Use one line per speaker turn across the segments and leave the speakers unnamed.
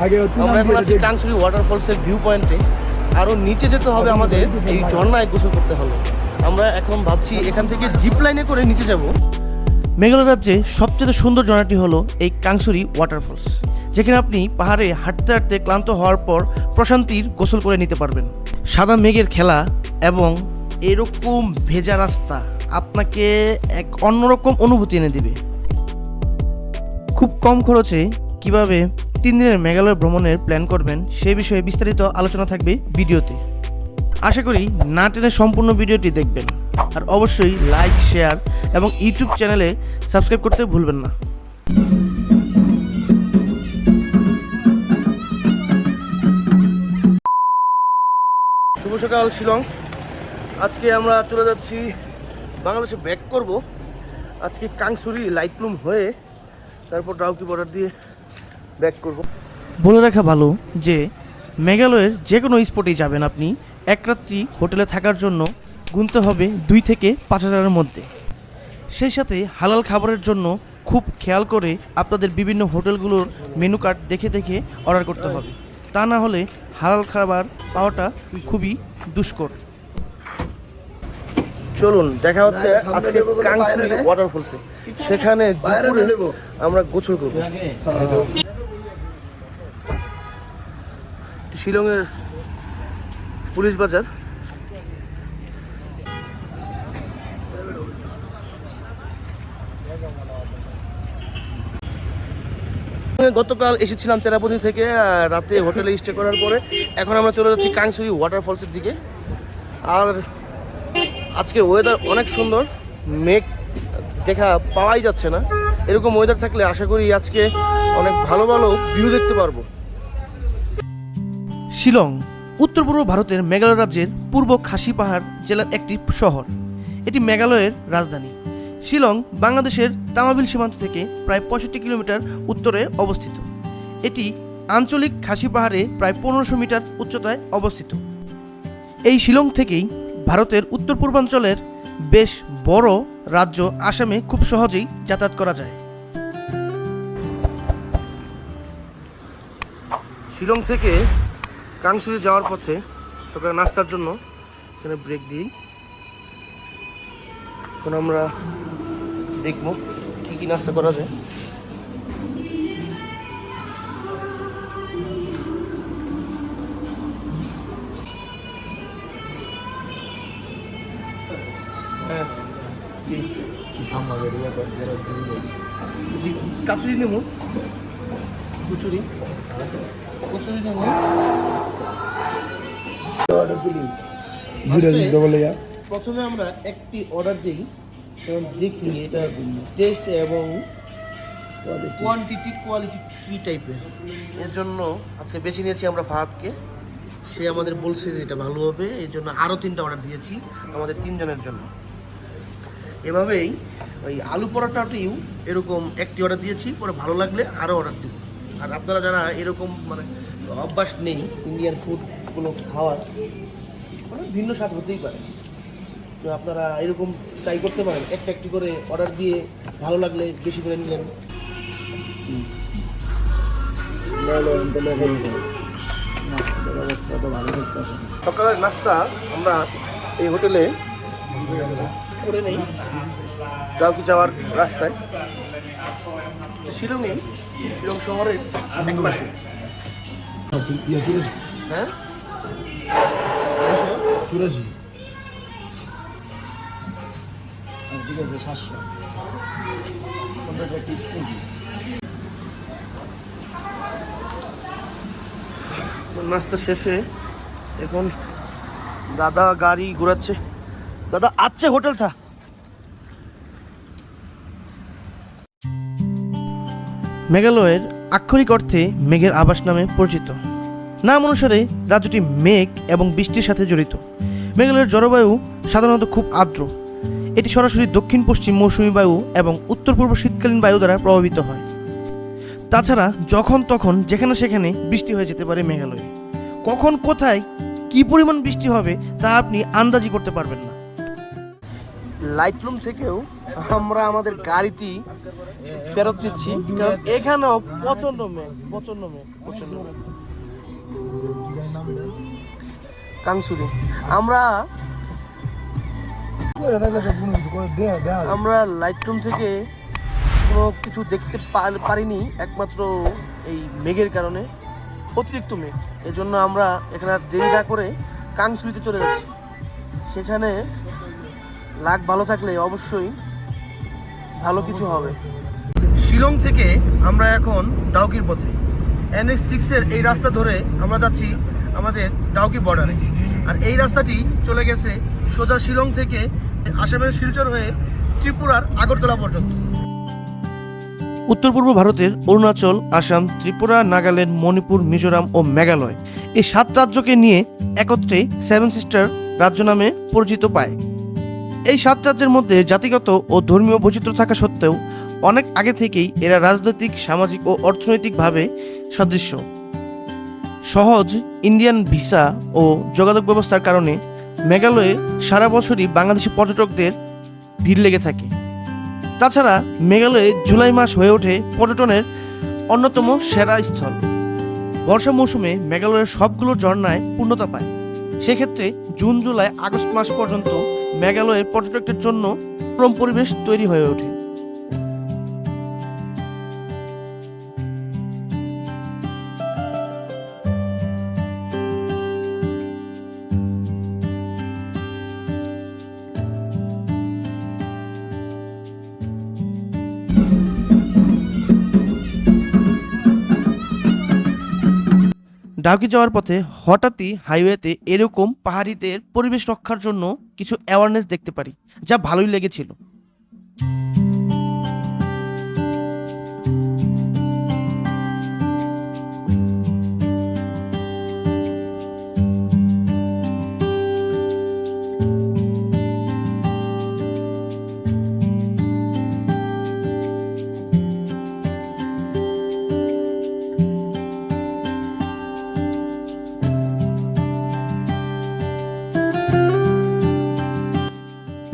আমরা এখন আছি কাংসুরি ওয়াটারফলসের ভিউ পয়েন্টে। আরও নিচে যেতে হবে আমাদের, এই ঝর্ণায় গোসল করতে হলো। আমরা এখন ভাবছি এখান থেকে জিপ লাইনে করে নিচে যাব। মেঘালয় রাজ্যে সবচেয়ে সুন্দর ঝর্ণাটি হলো এই কাংসুরি ওয়াটারফলস, যেখানে আপনি পাহাড়ে হাঁটতে হাঁটতে ক্লান্ত হওয়ার পর প্রশান্তির গোসল করে নিতে পারবেন। সাদা মেঘের খেলা এবং এরকম ভেজা রাস্তা আপনাকে এক অন্যরকম অনুভূতি এনে দিবে। খুব কম খরচে কিভাবে 3 দিনের মেঘালয় ভ্রমণের প্ল্যান করবেন সে বিষয়ে বিস্তারিত আলোচনা থাকবে ভিডিওতে। আশা করি না টেনে সম্পূর্ণ ভিডিওটি দেখবেন, আর অবশ্যই লাইক, শেয়ার এবং ইউটিউব চ্যানেলে সাবস্ক্রাইব করতে ভুলবেন না। শুভ সকাল শিলং। আজকে আমরা চলে যাচ্ছি বাংলাদেশে, ব্যাক করব আজকে কাংসুরি লাইটলুম হয়ে, তারপর ডাউকি বর্ডার দিয়ে ব্যাক করব। বলে রাখা ভালো যে মেঘালয়ের যে কোনো স্পটেই যাবেন আপনি, এক রাত্রি হোটেলে থাকার জন্য গুনতে হবে 2 থেকে 5 হাজারের মধ্যে। সেই সাথে হালাল খাবারের জন্য খুব খেয়াল করে আপনাদের বিভিন্ন হোটেলগুলোর মেনু কার্ড দেখে দেখে অর্ডার করতে হবে, তা না হলে হালাল খাবার পাওয়াটা খুবই দুষ্কর। চলুন, দেখা হচ্ছে আজকে কাংসুরি ওয়াটারফলসে, সেখানে আমরা গোসল করব। শিলংয়ের পুলিশ বাজার। গতকাল এসেছিলাম চেরাপুঞ্জি থেকে, রাতে হোটেলে স্টে করার পরে এখন আমরা চলে যাচ্ছি কাংসুরি ওয়াটারফলসের দিকে। আর আজকে ওয়েদার অনেক সুন্দর, মেঘ দেখা পাওয়াই যাচ্ছে না। এরকম ওয়েদার থাকলে আশা করি আজকে অনেক ভালো ভালো ভিউ দেখতে পারবো। শিলং উত্তর পূর্ব ভারতের মেঘালয় রাজ্যের পূর্ব খাসি পাহাড় জেলার একটি শহর। এটি মেঘালয়ের রাজধানী। শিলং বাংলাদেশের তামাবিল সীমান্ত থেকে প্রায় 65 কিলোমিটার উত্তরে অবস্থিত। এটি আঞ্চলিক খাসি পাহাড়ে প্রায় 1500 মিটার উচ্চতায় অবস্থিত। এই শিলং থেকেই ভারতের উত্তর পূর্বাঞ্চলের বেশ বড় রাজ্য আসামে খুব সহজেই যাতায়াত করা যায়। শিলং থেকে কাংসুরি যাওয়ার পথে সকালে নাস্তার জন্য এখানে ব্রেক দিই। এখন আমরা দেখব কি কি নাস্তা করা যায়। কাচুরি নেবো, কচুরি নেবো। প্রথমে আমরা একটি অর্ডার দিই, কারণ দেখি এটা টেস্ট এবং কোয়ালিটি কী টাইপের। এর জন্য আজকে বেছে নিয়েছি আমরা ফাহাদকে। সে আমাদের বলছে যে এটা ভালো হবে, এই জন্য আরও 3টা অর্ডার দিয়েছি আমাদের 3 জনের জন্য। এভাবেই ওই আলু পরোটাটিও এরকম একটি অর্ডার দিয়েছি, পরে ভালো লাগলে আরও অর্ডার দিব। আর আপনারা যারা এরকম মানে অভ্যাস নেই ইন্ডিয়ান ফুডগুলো খাওয়ার, মানে ভিন্ন স্বাদ হতেই পারে, তো আপনারা এরকম ট্রাই করতে পারেন। একটি করে অর্ডার দিয়ে ভালো লাগলে বেশি করে নিলেন। সকালের নাস্তা আমরা এই হোটেলে করে নেই ডাউকি যাওয়ার রাস্তায়। শিলং শহরের এক পাশে। হ্যাঁ, 84 ঠিক আছে, 700 নাস্তা শেষে এখন দাদা গাড়ি ঘোরাচ্ছে। দাদা আচ্ছে হোটেল থা। মেঘালয়ের আক্ষরিক অর্থে মেঘের আবাস নামে পরিচিত। নাম অনুসারে রাজ্যটি মেঘ এবং বৃষ্টির সাথে জড়িত। মেঘালয়ের জলবায়ু সাধারণত খুব আর্দ্র। এটি সরাসরি দক্ষিণ পশ্চিম মৌসুমী বায়ু এবং উত্তর পূর্ব শীতকালীন বায়ু দ্বারা প্রভাবিত হয়। তাছাড়া যখন তখন যেখানে সেখানে বৃষ্টি হয়ে যেতে পারে মেঘালয়ে। কখন কোথায় কী পরিমাণ বৃষ্টি হবে তা আপনি আন্দাজি করতে পারবেন না। লাইটলুম থেকেও আমরা আমাদের গাড়িটি ফেরত দিচ্ছি, কারণ এখানেও প্রচন্ড মেঘ। কাংসুরি আমরা লাইটলুম থেকে কোনো কিছু দেখতে পারিনি, একমাত্র এই মেঘের কারণে, অতিরিক্ত মেঘ। এজন্য আমরা এখানে আর দেরি না করে কাংসুরিতে চলে যাচ্ছি। সেখানে লাক ভালো থাকলে অবশ্যই ভালো কিছু হবে। শিলং থেকে আমরা এখন ডাউকির পথে NH6-এর এই রাস্তা ধরে আমরা যাচ্ছি আমাদের ডাউকি বর্ডারে। আর এই রাস্তাটি চলে গেছে সোজা শিলং থেকে আসামের শিলচর হয়ে ত্রিপুরার আগরতলা পর্যন্ত। উত্তর পূর্ব ভারতের অরুণাচল, আসাম, ত্রিপুরা, নাগাল্যান্ড, মণিপুর, মিজোরাম ও মেঘালয় এই 7 রাজ্যকে নিয়ে একত্রে 7 সিস্টার রাজ্য নামে পরিচিত পায়। এই 7 রাজ্যের মধ্যে জাতিগত ও ধর্মীয় বৈচিত্র্য থাকা সত্ত্বেও অনেক আগে থেকেই এরা রাজনৈতিক, সামাজিক ও অর্থনৈতিকভাবে সদৃশ্য। সহজ ইন্ডিয়ান ভিসা ও যোগাযোগ ব্যবস্থার কারণে মেঘালয়ে সারা বছরই বাংলাদেশি পর্যটকদের ভিড় লেগে থাকে। তাছাড়া মেঘালয়ে জুলাই মাস হয়ে ওঠে পর্যটনের অন্যতম সেরা স্থল। বর্ষা মৌসুমে মেঘালয়ের সবগুলো ঝর্ণায় পূর্ণতা পায়। সেক্ষেত্রে জুন, জুলাই, আগস্ট মাস পর্যন্ত মেঘালয়ের পর্যটকদের জন্য পরম পরিবেশ তৈরি হয়ে ওঠে। ডাউকি যাওয়ার পথে হঠাৎই হাইওয়েতে এরকম পাহাড়িদের পরিবেশ রক্ষার জন্য কিছু অ্যাওয়ারনেস দেখতে পারি, যা ভালোই লেগেছিল।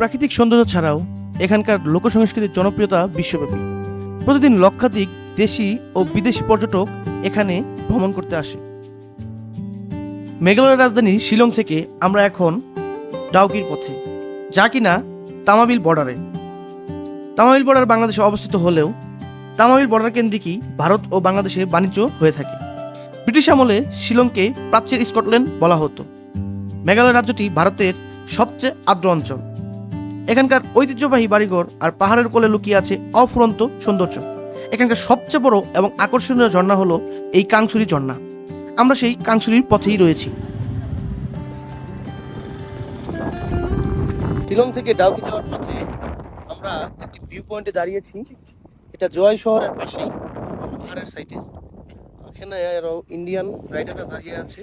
প্রাকৃতিক সৌন্দর্য ছাড়াও এখানকার লোকসংস্কৃতির জনপ্রিয়তা বিশ্বব্যাপী। প্রতিদিন লক্ষাধিক দেশি ও বিদেশি পর্যটক এখানে ভ্রমণ করতে আসে। মেঘালয়ের রাজধানী শিলং থেকে আমরা এখন ডাউকির পথে, যা কিনা তামাবিল বর্ডারে। তামাবিল বর্ডার বাংলাদেশে অবস্থিত হলেও তামাবিল বর্ডার কেন্দ্রিকই ভারত ও বাংলাদেশে বাণিজ্য হয়ে থাকে। ব্রিটিশ আমলে শিলংকে প্রাচ্যের স্কটল্যান্ড বলা হতো। মেঘালয় রাজ্যটি ভারতের সবচেয়ে আর্দ্র অঞ্চল। এখানকার ঐতিহ্যবাহী বাড়িঘর আর পাহাড়ের কোলে লুকিয়ে আছে অফুরন্ত সৌন্দর্য। এখানকার সবচেয়ে বড় এবং আকর্ষণীয় ঝর্ণা হলো এই কাংসুরি ঝর্ণা। আমরা সেই কাংসুরির পথেই রয়েছি। শিলং থেকে ডাউকি যাওয়ার পথে আমরা একটি ভিউ পয়েন্টে দাঁড়িয়েছি। এটা জয় শহরের পাশেই, পাহাড়ের সাইডে। এখানে আরো ইন্ডিয়ান রাইডাররা দাঁড়িয়ে আছে।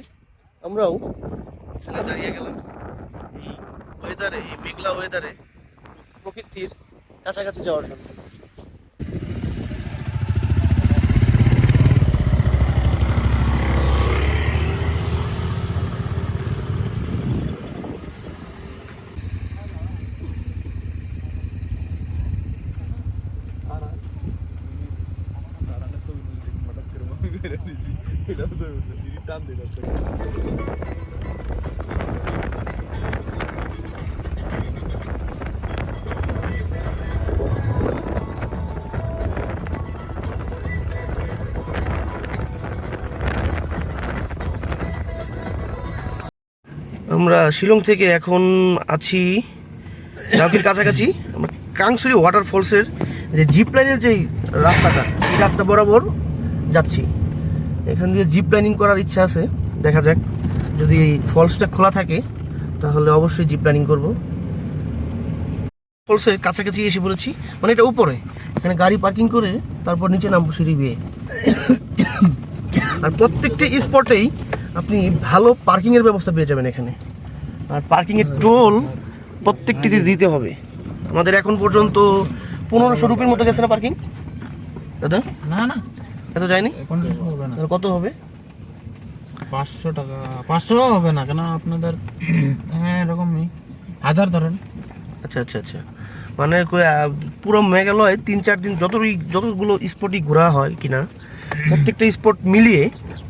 আমরাও এখানে দাঁড়িয়ে গেলাম এই ওয়েদারে, এই মেঘলা ওয়েদারে প্রকৃতির কাছাকাছি যাওয়ার জন্য। আমরা শিলং থেকে এখন আছি ডাউকির কাছাকাছি। আমরা কাংসুরি ওয়াটারফলসের যে জিপ লাইনের যে রাস্তাটা, এই রাস্তা বরাবর যাচ্ছি। এখান দিয়ে জিপ লাইনিং করার ইচ্ছা আছে, দেখা যাক। যদি এই ফলসটা খোলা থাকে তাহলে অবশ্যই জিপ লাইনিং করব। ফলসের কাছাকাছি এসে পড়েছি, মানে এটা উপরে। এখানে গাড়ি পার্কিং করে তারপর নিচে নামবো সিঁড়ি বেয়ে। আর প্রত্যেকটি স্পটেই আপনি ভালো পার্কিংয়ের ব্যবস্থা পেয়ে যাবেন এখানে। আর পার্কিংয়ের টোল প্রত্যেকটিতে দিতে হবে। আমাদের এখন পর্যন্ত 1500 রুপির মতো গেছে না পার্কিং দাদা?
না না,
এত যায়নি। কত হবে?
500 টাকা। 500 হবে না কেন আপনাদের? হ্যাঁ এরকমই 1000 ধরেন।
আচ্ছা আচ্ছা আচ্ছা। মানে পুরো মেঘালয় 3-4 দিন যতগুলো স্পটই ঘোরা হয় কিনা প্রত্যেকটা স্পট মিলিয়ে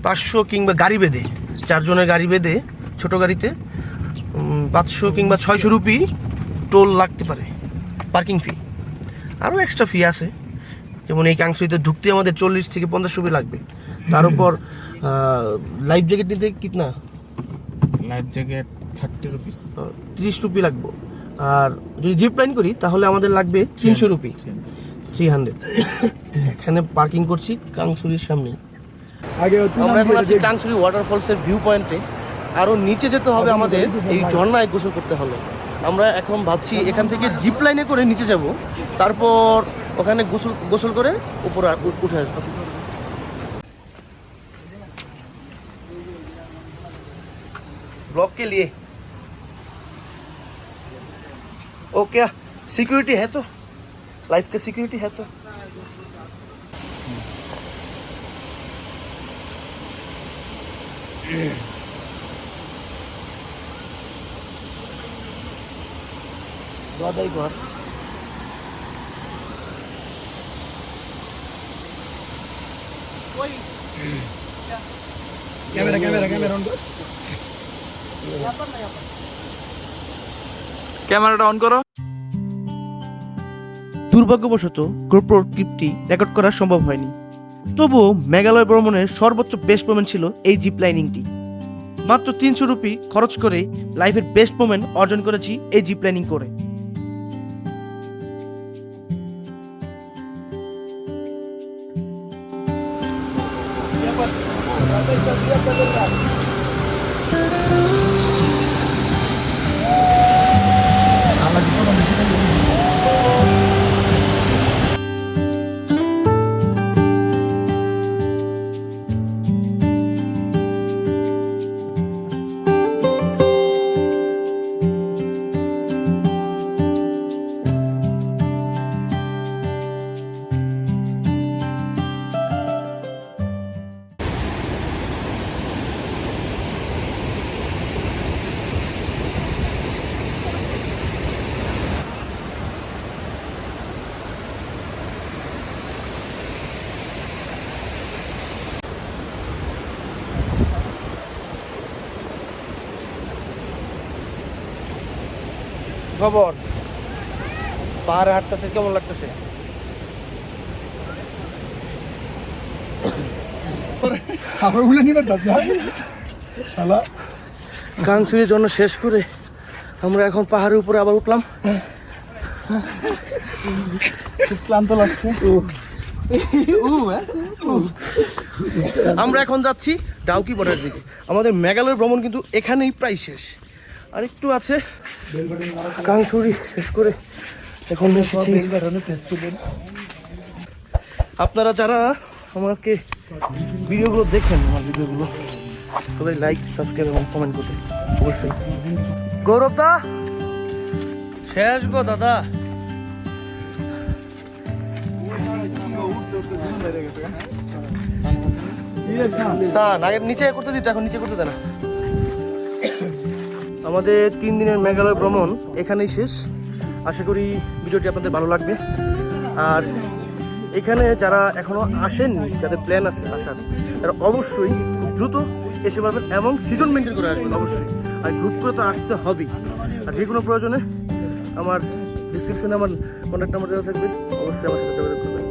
500 কিংবা গাড়ি বেঁধে 4 জনের গাড়ি বেঁধে ছোট গাড়িতে 500 কিংবা 600 রুপি টোল লাগতে পারে, পার্কিং ফি। আরও এক্সট্রা ফি আছে, যেমন এই কাংসুরিতে ঢুকতে আমাদের 40 থেকে 50 রুপি লাগবে। তার উপর লাইফ জ্যাকেট নিতে কিতনা,
লাইফ জ্যাকেট 30 রুপিস,
30 রুপি লাগবে। আর যদি জিপ লাইন করি তাহলে আমাদের লাগবে 300 রুপি, 300। এখানে পার্কিং করছি কাংসুরির সামনে। আমরা এখন আছি কাংসুরি ওয়াটারফলসের ভিউ পয়েন্টে। আরও নিচে যেতে হবে আমাদের, এই ঝর্ণায় গোসল করতে হলো। আমরা এখন ভাবছি এখান থেকে জিপ লাইনে করে নিচে যাব, তারপর ওখানে গোসল করে উপরে উঠে আসবো। ब्लॉग के लिए ओ क्या सिक्योरिटी है, तो लाइफ का सिक्योरिटी है तो एक बार कैमरा ऑन करो,
ক্যামেরাটা অন করো।
দুর্ভাগ্যবশত গোপ্রোর ক্লিপটি রেকর্ড করা সম্ভব হয়নি। তবুও মেঘালয় ভ্রমণের সর্বোচ্চ বেস্ট মোমেন্ট ছিল এই জিপ লাইনিংটি। মাত্র 300 রুপি খরচ করে লাইফের বেস্ট মোমেন্ট অর্জন করেছি এই জিপ লাইনিং করে। খবর পাহাড়ে হাঁটতেছে, কেমন লাগতেছে? কাংসুরির জন্য শেষ করে আমরা এখন পাহাড়ের উপরে আবার উঠলাম।
খুব ক্লান্ত লাগছে।
আমরা এখন যাচ্ছি ডাউকি বর্ডারের দিকে। আমাদের মেঘালয় ভ্রমণ কিন্তু এখানেই প্রায় শেষ, আর একটু আছে। কাংসুরি শেষ করে এখন এসেছি। আপনারা যারা আমাকে ভিডিওগুলো দেখেন, আমার ভিডিওগুলো সবাই লাইক, সাবস্ক্রাইব এবং কমেন্ট করতে অবশ্যই। গৌরব দা শেষ গো দাদা। সান আগে নিচে করতে দিত, এখন নিচে করতে দেয় না। আমাদের 3 দিনের মেঘালয় ভ্রমণ এখানেই শেষ। আশা করি ভিডিওটি আপনাদের ভালো লাগবে। আর এখানে যারা এখনো আসেননি, যাদের প্ল্যান আছে আসার, তারা অবশ্যই খুব দ্রুত এসে পারবেন এবং সিজন মেনটেন করে আসবেন অবশ্যই। আর গ্রুপ করে তো আসতে হবেই। আর যে কোনো প্রয়োজনে আমার ডিসক্রিপশনে আমার কন্ট্যাক্ট নাম্বার দেওয়া থাকবে, অবশ্যই আমার সাথে যোগাযোগ করবেন।